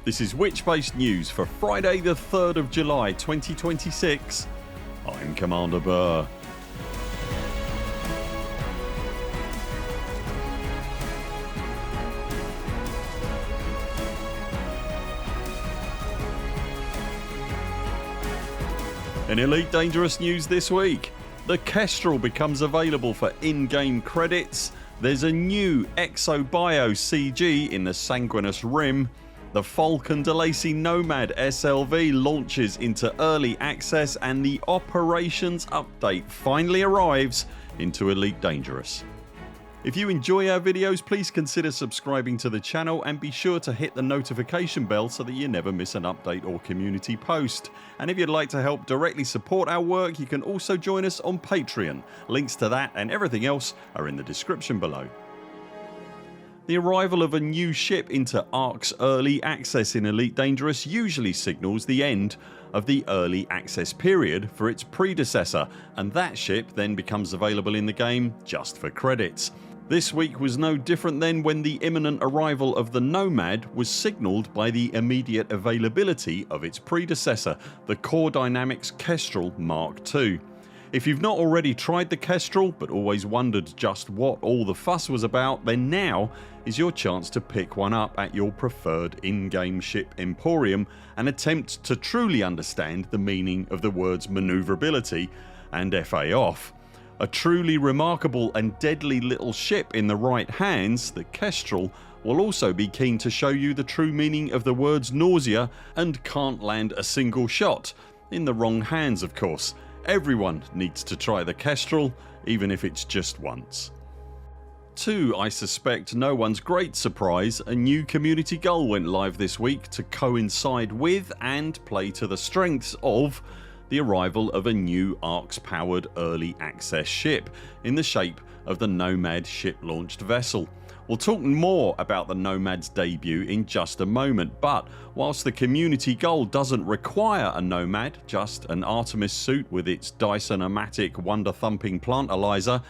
This is Witch-based news for Friday the 3rd of July 2026. I'm Commander Buur. In Elite Dangerous news this week, the Kestrel becomes available for in-game credits, there's a new exobio CG in the Sanguineous Rim, the Faulcon DeLacy Nomad SLV launches into early access, and the Operations update finally arrives into Elite Dangerous. If you enjoy our videos, please consider subscribing to the channel and be sure to hit the notification bell so that you never miss an update or community post. And if you'd like to help directly support our work, you can also join us on Patreon. Links to that and everything else are in the description below. The arrival of a new ship into ARC's early access in Elite Dangerous usually signals the end of the early access period for its predecessor, and that ship then becomes available in the game just for credits. This week was no different then, when the imminent arrival of the Nomad was signalled by the immediate availability of its predecessor, the Core Dynamics Kestrel Mark II. If you've not already tried the Kestrel but always wondered just what all the fuss was about, then now is your chance to pick one up at your preferred in-game ship emporium and attempt to truly understand the meaning of the words manoeuvrability and FA off. A truly remarkable and deadly little ship in the right hands, the Kestrel will also be keen to show you the true meaning of the words nausea and can't land a single shot, in the wrong hands of course. Everyone needs to try the Kestrel, even if it's just once. To, I suspect, no one's great surprise, a new community goal went live this week to coincide with and play to the strengths of the arrival of a new ARCS powered early access ship in the shape of the Nomad ship launched vessel. We'll talk more about the Nomad's debut in just a moment, but whilst the community goal doesn't require a Nomad, just an Artemis suit with its Dyson-O-Matic wonder thumping plantalizer,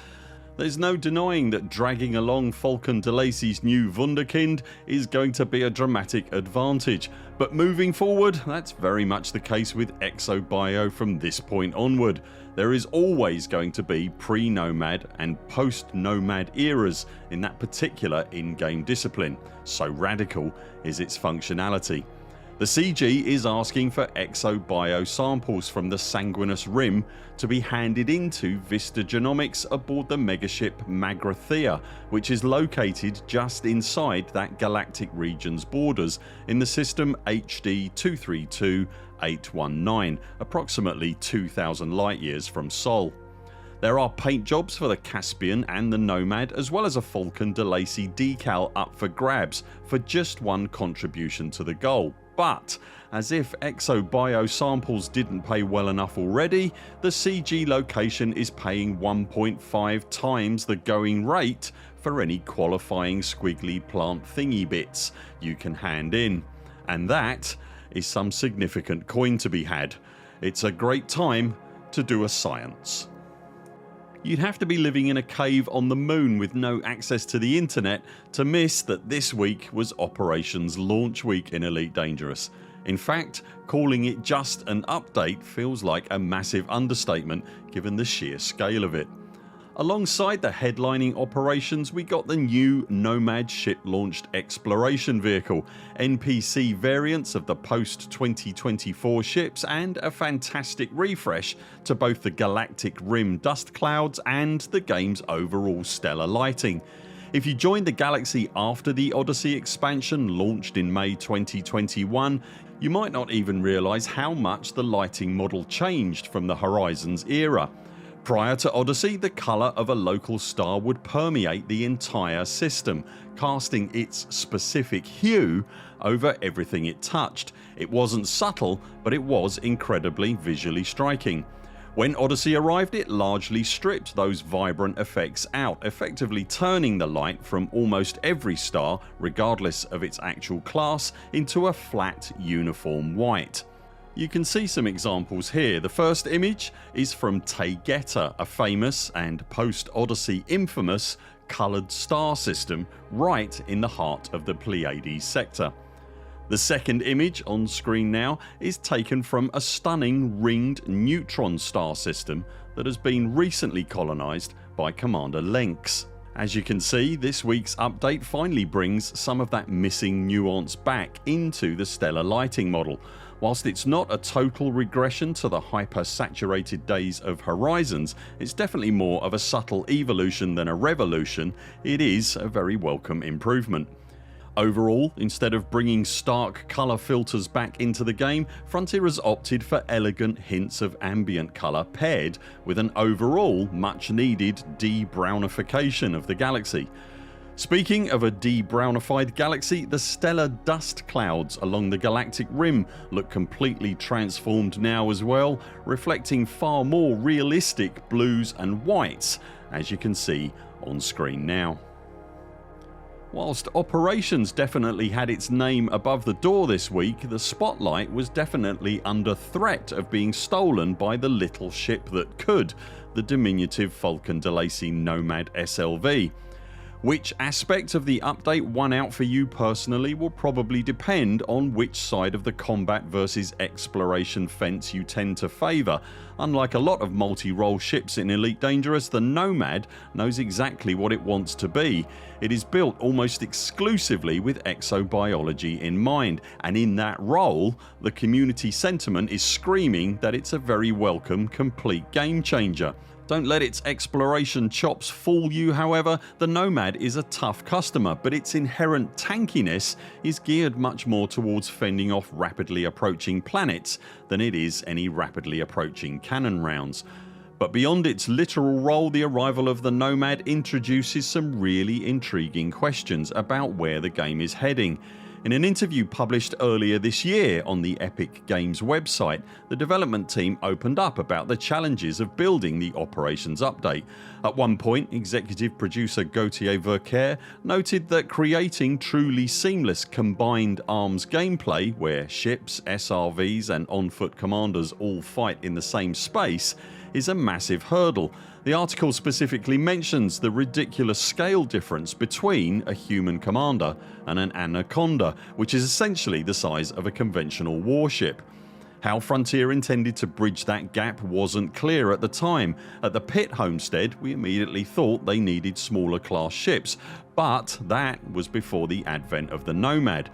there's no denying that dragging along Faulcon DeLacy's new Wunderkind is going to be a dramatic advantage. But moving forward, that's very much the case with exobio from this point onward. There is always going to be pre-Nomad and post-Nomad eras in that particular in-game discipline, so radical is its functionality. The CG is asking for exobio samples from the Sanguineous Rim to be handed into Vista Genomics aboard the megaship Magrathea, which is located just inside that galactic region's borders in the system HD 232819, approximately 2000 light years from Sol. There are paint jobs for the Caspian and the Nomad, as well as a Faulcon DeLacy decal up for grabs for just one contribution to the goal. But as if exobio samples didn't pay well enough already, the CG location is paying 1.5 times the going rate for any qualifying squiggly plant thingy bits you can hand in. And that is some significant coin to be had. It's a great time to do a science. You'd have to be living in a cave on the moon with no access to the internet to miss that this week was Operations launch week in Elite Dangerous. In fact, calling it just an update feels like a massive understatement given the sheer scale of it. Alongside the headlining operations, we got the new Nomad ship launched exploration vehicle, NPC variants of the post 2024 ships, and a fantastic refresh to both the galactic rim dust clouds and the game's overall stellar lighting. If you joined the galaxy after the Odyssey expansion launched in May 2021, you might not even realise how much the lighting model changed from the Horizons era. Prior to Odyssey, the colour of a local star would permeate the entire system, casting its specific hue over everything it touched. It wasn't subtle, but it was incredibly visually striking. When Odyssey arrived, it largely stripped those vibrant effects out, effectively turning the light from almost every star, regardless of its actual class, into a flat uniform white. You can see some examples here. The first image is from Taygeta, a famous and post-Odyssey infamous coloured star system right in the heart of the Pleiades sector. The second image on screen now is taken from a stunning ringed neutron star system that has been recently colonised by Commander Lynx. As you can see, this week's update finally brings some of that missing nuance back into the stellar lighting model. Whilst it's not a total regression to the hyper-saturated days of Horizons, it's definitely more of a subtle evolution than a revolution. It is a very welcome improvement. Overall, instead of bringing stark colour filters back into the game, Frontier has opted for elegant hints of ambient colour paired with an overall much needed de-brownification of the galaxy. Speaking of a de-brownified galaxy, the stellar dust clouds along the galactic rim look completely transformed now as well, reflecting far more realistic blues and whites, as you can see on screen now. Whilst Operations definitely had its name above the door this week, the spotlight was definitely under threat of being stolen by the little ship that could, the diminutive Faulcon DeLacy Nomad SLV. Which aspect of the update won out for you personally will probably depend on which side of the combat versus exploration fence you tend to favour. Unlike a lot of multi-role ships in Elite Dangerous, the Nomad knows exactly what it wants to be. It is built almost exclusively with exobiology in mind, and in that role the community sentiment is screaming that it's a very welcome complete game changer. Don't let its exploration chops fool you however. The Nomad is a tough customer, but its inherent tankiness is geared much more towards fending off rapidly approaching planets than it is any rapidly approaching cannon rounds. But beyond its literal role, the arrival of the Nomad introduces some really intriguing questions about where the game is heading. In an interview published earlier this year on the Epic Games website, the development team opened up about the challenges of building the Operations update. At one point, executive producer Gauthier Vercaire noted that creating truly seamless combined arms gameplay, where ships, SRVs and on-foot commanders all fight in the same space, is a massive hurdle. The article specifically mentions the ridiculous scale difference between a human commander and an Anaconda, which is essentially the size of a conventional warship. How Frontier intended to bridge that gap wasn't clear at the time. At the Pit homestead we immediately thought they needed smaller class ships, but that was before the advent of the Nomad.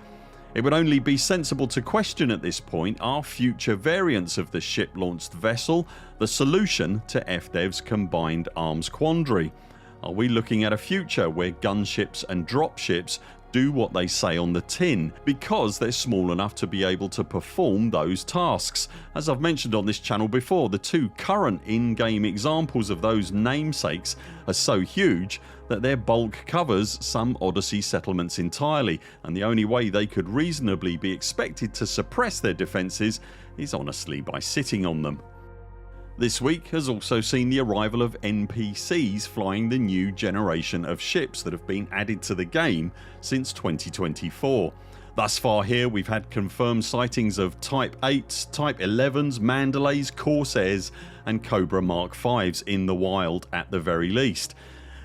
It would only be sensible to question at this point, are future variants of the ship-launched vessel the solution to FDEVs' combined arms quandary? Are we looking at a future where gunships and dropships do what they say on the tin because they're small enough to be able to perform those tasks? As I've mentioned on this channel before, the two current in-game examples of those namesakes are so huge that their bulk covers some Odyssey settlements entirely, and the only way they could reasonably be expected to suppress their defences is honestly by sitting on them. This week has also seen the arrival of NPCs flying the new generation of ships that have been added to the game since 2024. Thus far here we've had confirmed sightings of Type 8s, Type 11s, Mandalays, Corsairs and Cobra Mark 5s in the wild at the very least.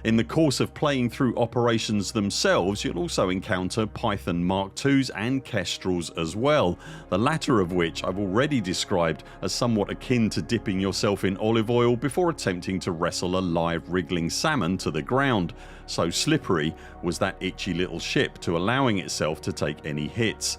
In the course of playing through Operations themselves, you'll also encounter Python Mark IIs and Kestrels as well, the latter of which I've already described as somewhat akin to dipping yourself in olive oil before attempting to wrestle a live wriggling salmon to the ground. So slippery was that itchy little ship to allowing itself to take any hits.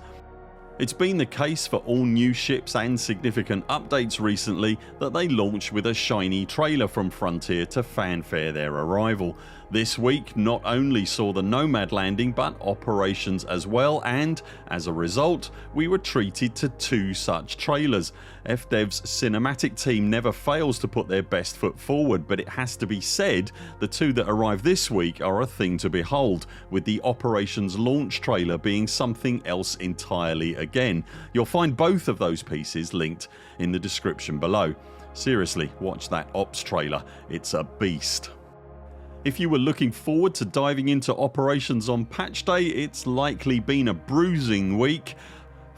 It's been the case for all new ships and significant updates recently that they launch with a shiny trailer from Frontier to fanfare their arrival. This week not only saw the Nomad landing but Operations as well, and as a result we were treated to two such trailers. FDEVs cinematic team never fails to put their best foot forward, but it has to be said the two that arrived this week are a thing to behold, with the Operations launch trailer being something else entirely again. You'll find both of those pieces linked in the description below. Seriously, watch that Ops trailer, it's a beast. If you were looking forward to diving into Operations on patch day, it's likely been a bruising week.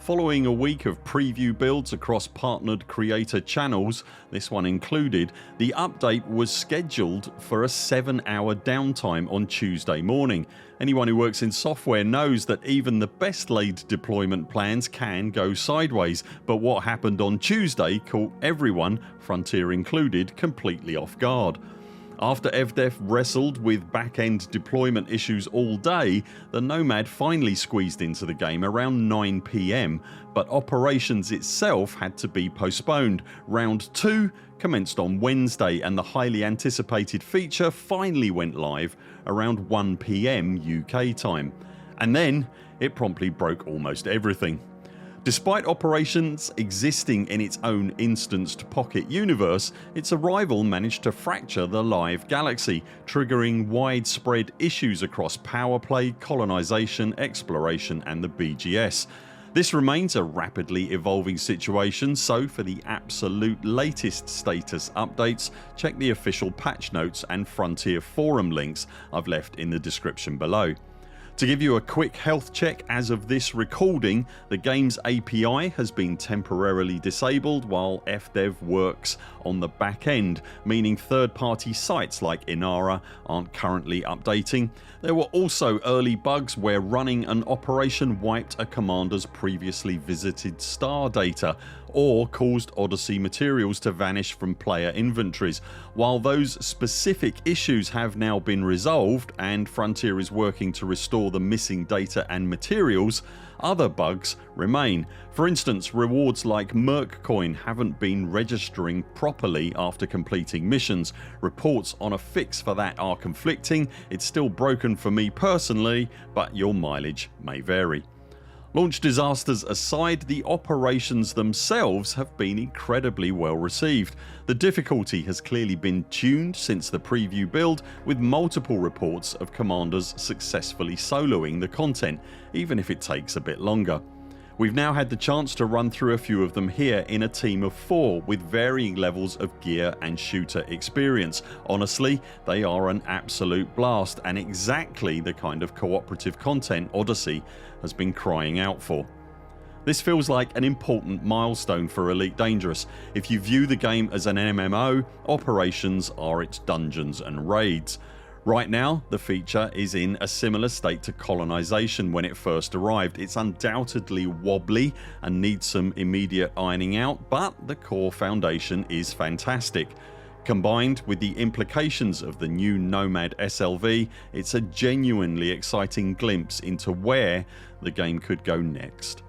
Following a week of preview builds across partnered creator channels, this one included, the update was scheduled for a 7-hour downtime on Tuesday morning. Anyone who works in software knows that even the best laid deployment plans can go sideways, but what happened on Tuesday caught everyone, Frontier included, completely off guard. After FDEV wrestled with back-end deployment issues all day, the Nomad finally squeezed into the game around 9 PM, but operations itself had to be postponed. Round 2 commenced on Wednesday and the highly anticipated feature finally went live around 1 PM UK time. And then it promptly broke almost everything. Despite operations existing in its own instanced pocket universe, its arrival managed to fracture the live galaxy, triggering widespread issues across power play, colonisation, exploration and the BGS. This remains a rapidly evolving situation, so for the absolute latest status updates, check the official patch notes and Frontier forum links I've left in the description below. To give you a quick health check, as of this recording, the game's API has been temporarily disabled while FDEV works on the back end, meaning third-party sites like Inara aren't currently updating. There were also early bugs where running an operation wiped a commander's previously visited star data or caused Odyssey materials to vanish from player inventories. While those specific issues have now been resolved and Frontier is working to restore the missing data and materials, other bugs remain. For instance, rewards like Merc Coin haven't been registering properly after completing missions. Reports on a fix for that are conflicting. It's still broken for me personally, but your mileage may vary. Launch disasters aside, the operations themselves have been incredibly well received. The difficulty has clearly been tuned since the preview build, with multiple reports of commanders successfully soloing the content, even if it takes a bit longer. We've now had the chance to run through a few of them here in a team of 4 with varying levels of gear and shooter experience. Honestly, they are an absolute blast and exactly the kind of cooperative content Odyssey has been crying out for. This feels like an important milestone for Elite Dangerous. If you view the game as an MMO, operations are its dungeons and raids. Right now the feature is in a similar state to colonisation when it first arrived. It's undoubtedly wobbly and needs some immediate ironing out, but the core foundation is fantastic. Combined with the implications of the new Nomad SLV, it's a genuinely exciting glimpse into where the game could go next.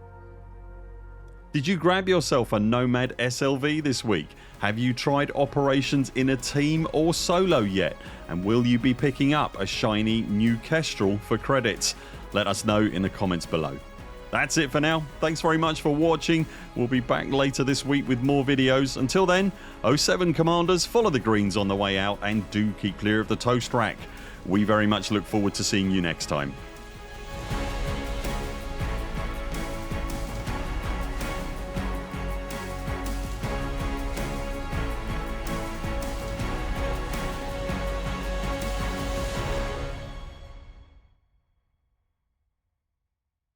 Did you grab yourself a Nomad SLV this week? Have you tried operations in a team or solo yet? And will you be picking up a shiny new Kestrel for credits? Let us know in the comments below. That's it for now. Thanks very much for watching. We'll be back later this week with more videos. Until then, 07 Commanders, follow the greens on the way out and do keep clear of the toast rack. We very much look forward to seeing you next time.